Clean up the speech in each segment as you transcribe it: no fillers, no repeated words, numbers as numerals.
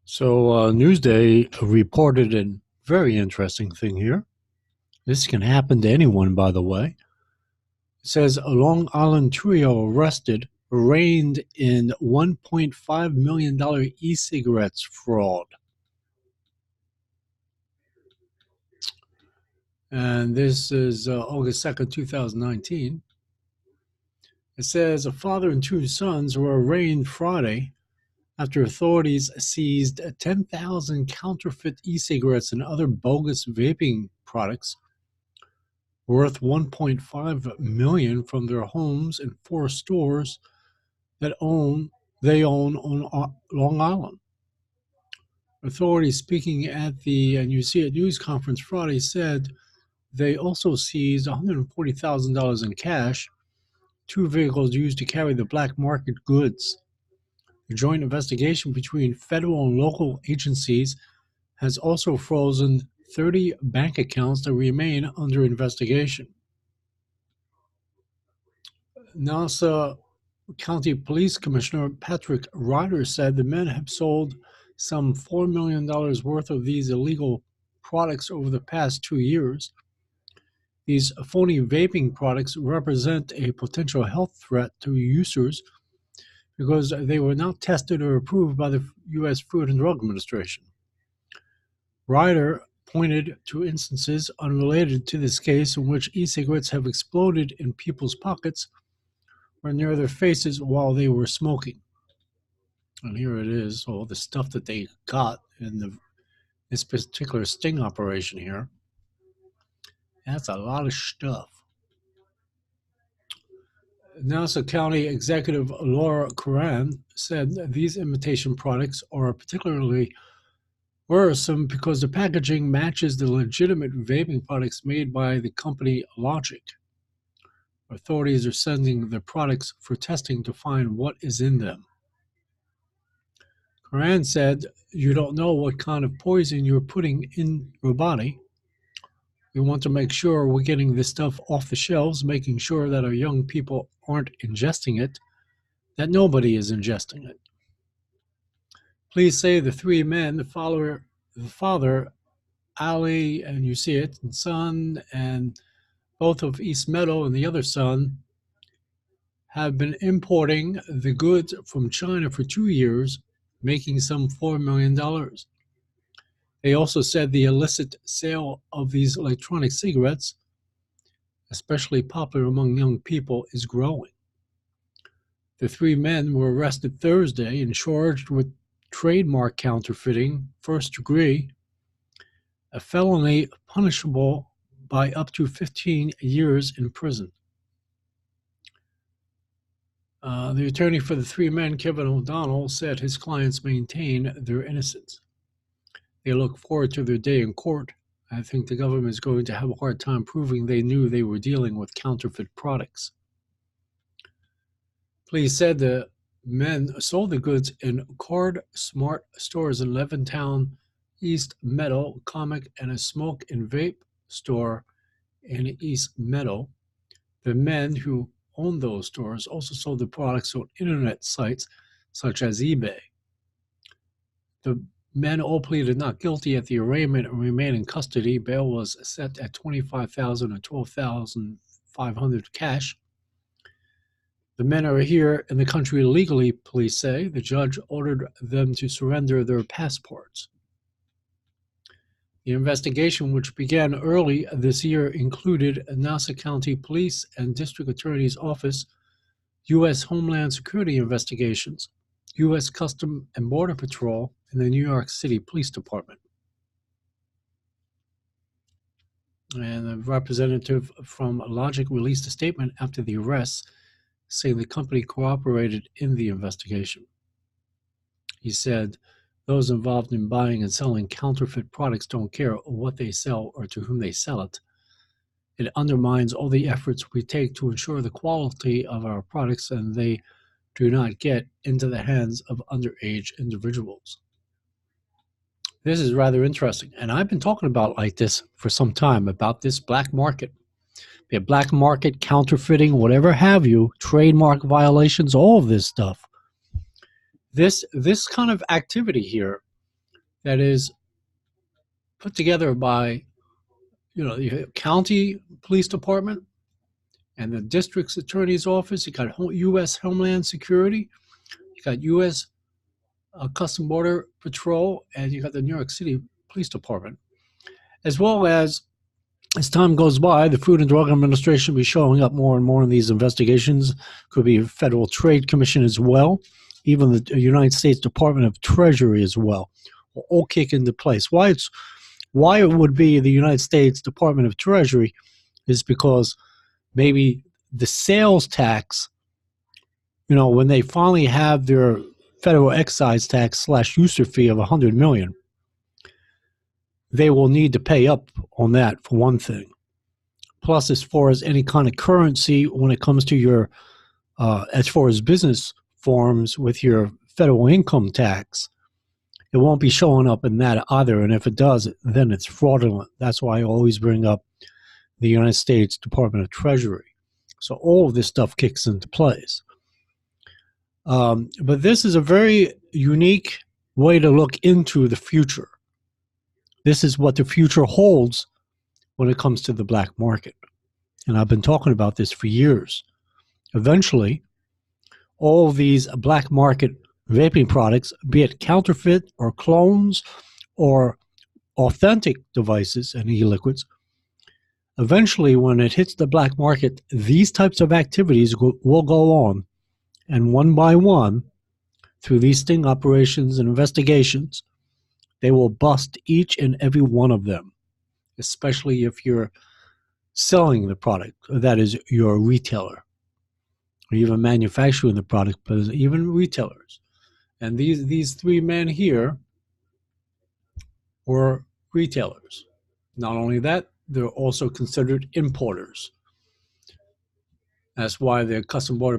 So, Newsday reported a very interesting thing here. This can happen to anyone, by the way. It says a Long Island trio arrested, arraigned in $1.5 million e-cigarettes fraud. And this is August 2nd, 2019. It says a father and two sons were arraigned Friday after authorities seized 10,000 counterfeit e-cigarettes and other bogus vaping products worth $1.5 million from their homes in four stores that they own on Long Island. Authorities speaking at the Ecig news conference Friday said they also seized $140,000 in cash, two vehicles used to carry the black market goods. The joint investigation between federal and local agencies has also frozen 30 bank accounts that remain under investigation. Nassau County Police Commissioner Patrick Ryder said the men have sold some $4 million worth of these illegal products over the past 2 years. These phony vaping products represent a potential health threat to users because they were not tested or approved by the U.S. Food and Drug Administration. Ryder pointed to instances unrelated to this case in which e-cigarettes have exploded in people's pockets or near their faces while they were smoking. And here it is, all the stuff that they got in this particular sting operation here. That's a lot of stuff. Nassau County Executive Laura Curran said these imitation products are particularly worrisome because the packaging matches the legitimate vaping products made by the company Logic. Authorities are sending the products for testing to find what is in them. Curran said, "You don't know what kind of poison you're putting in your body. We want to make sure we're getting this stuff off the shelves, making sure that our young people aren't ingesting it, that nobody is ingesting it." Police say the three men, the father, Ali, and you see it, and son, and both of East Meadow and the other son, have been importing the goods from China for 2 years, making some $4 million. They also said the illicit sale of these electronic cigarettes, especially popular among young people, is growing. The three men were arrested Thursday and charged with trademark counterfeiting, first degree, a felony punishable by up to 15 years in prison. The attorney for the three men, Kevin O'Donnell, said his clients maintain their innocence. They look forward to their day in court. I think the government is going to have a hard time proving they knew they were dealing with counterfeit products. Police said the men sold the goods in Card Smart stores in Levittown, East Meadow, Comic, and a smoke and vape store in East Meadow. The men who owned those stores also sold the products on internet sites such as eBay. The men all pleaded not guilty at the arraignment and remain in custody. Bail was set at $25,000 and $12,500 cash. The men are here in the country illegally, police say. The judge ordered them to surrender their passports. The investigation, which began early this year, included Nassau County Police and District Attorney's Office, U.S. Homeland Security investigations, U.S. Customs and Border Patrol, and the New York City Police Department. And a representative from Logic released a statement after the arrests, saying the company cooperated in the investigation. He said, "Those involved in buying and selling counterfeit products don't care what they sell or to whom they sell it. It undermines all the efforts we take to ensure the quality of our products and they do not get into the hands of underage individuals." This is rather interesting. And I've been talking about like this for some time, about this black market. Be it black market, counterfeiting, whatever have you, trademark violations, all of this stuff. This kind of activity here that is put together by, the county police department and the district's attorney's office. You got U.S. Homeland Security. You got U.S. Custom Border Patrol, and you got the New York City Police Department. As well as time goes by, the Food and Drug Administration will be showing up more and more in these investigations. Could be a Federal Trade Commission as well, even the United States Department of Treasury as well, will all kick into place. Why it would be the United States Department of Treasury is because maybe the sales tax, when they finally have their federal excise tax / user fee of $100 million, they will need to pay up on that for one thing. Plus, as far as any kind of currency, when it comes to your, as far as business forms with your federal income tax, it won't be showing up in that either. And if it does, then it's fraudulent. That's why I always bring up the United States Department of Treasury. So all of this stuff kicks into place. But this is a very unique way to look into the future. This is what the future holds when it comes to the black market. And I've been talking about this for years. Eventually, all of these black market vaping products, be it counterfeit or clones or authentic devices and e-liquids, eventually when it hits the black market, these types of activities will go on. And one by one, through these sting operations and investigations, they will bust each and every one of them, especially if you're selling the product, that is, you're a retailer, or even manufacturing the product, but even retailers. And these three men here were retailers. Not only that, they're also considered importers. That's why the Custom Border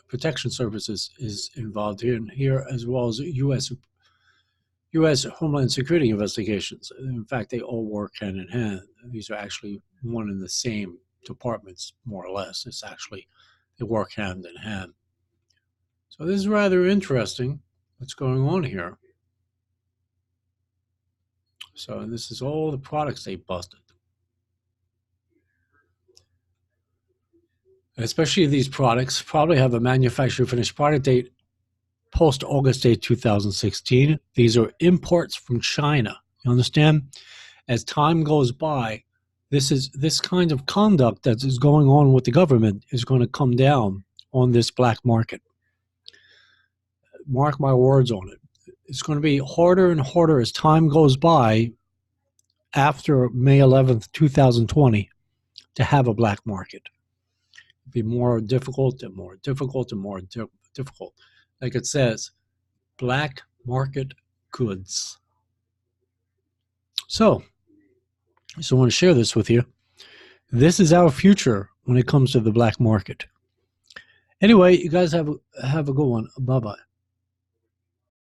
Protection Services is involved here, as well as U.S. Homeland Security investigations. In fact, they all work hand in hand. These are actually one and the same departments, more or less. It's actually, they work hand in hand. So this is rather interesting, what's going on here. So this is all the products they busted. Especially these products probably have a manufacturer finished product date post-August 8, 2016. These are imports from China. You understand? As time goes by, this kind of conduct that is going on with the government is going to come down on this black market. Mark my words on it. It's going to be harder and harder as time goes by after May 11th, 2020 to have a black market. It'll be more difficult and more difficult and more difficult. Like it says, black market goods. So I want to share this with you. This is our future when it comes to the black market. Anyway, you guys have a good one. Bye-bye.